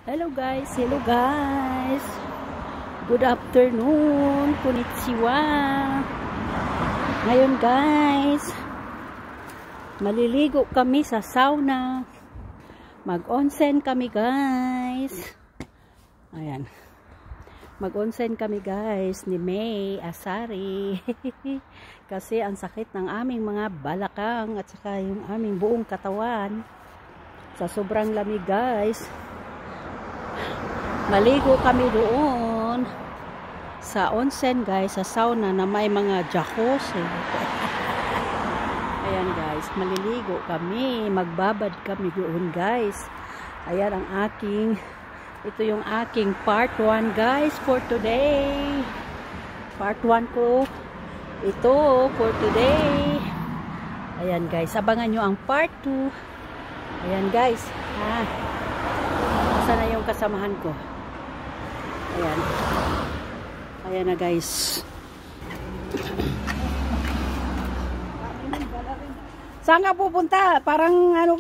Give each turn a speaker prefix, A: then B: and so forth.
A: Hello guys. Good afternoon. Konnichiwa. Ngayon guys, maliligo kami sa sauna. Mag-onsen kami guys. Ayan. Mag-onsen kami guys ni May Asari. Kasi ang sakit ng aming mga balakang at saka yung aming buong katawan. Sa sobrang lamig guys. Maligo kami doon sa onsen guys, sa sauna na may mga jacuzzi. Ayan guys, maliligo kami, magbabad kami doon guys. Ayan ang ito yung aking part 1 guys for today. Part 1 ko ito for today. Ayan guys, abangan nyo ang part 2. Ayan guys, sana yung kasamahan ko. Ayan. Ayan na guys. Saan ka pupunta? Parang ano